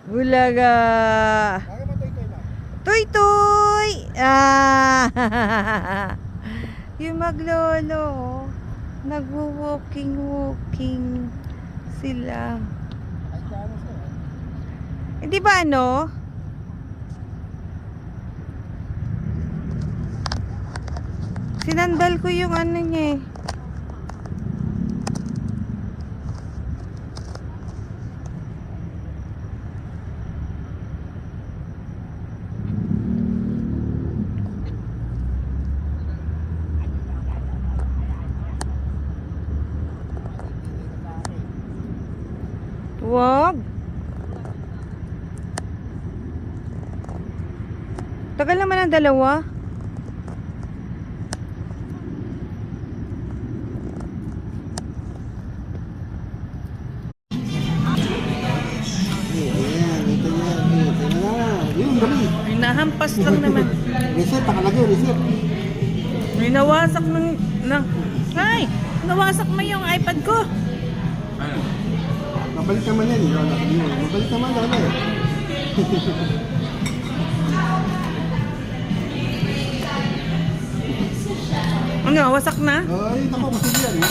Bulaga. Toy toy. Yung maglolo, oh. Nagwo-walking sila. Hindi ba ano? Sinandal ko yung ano niya eh. Wag. Tagal naman ang dalawa. Ay, nahampas lang naman. Reset, nakalagay, reset. May nawasak ay! Nawasak mo yung iPad ko. Mabalik naman yan, mabalik naman yan eh. Ano, wasak na? Ay, ako, kasi yan.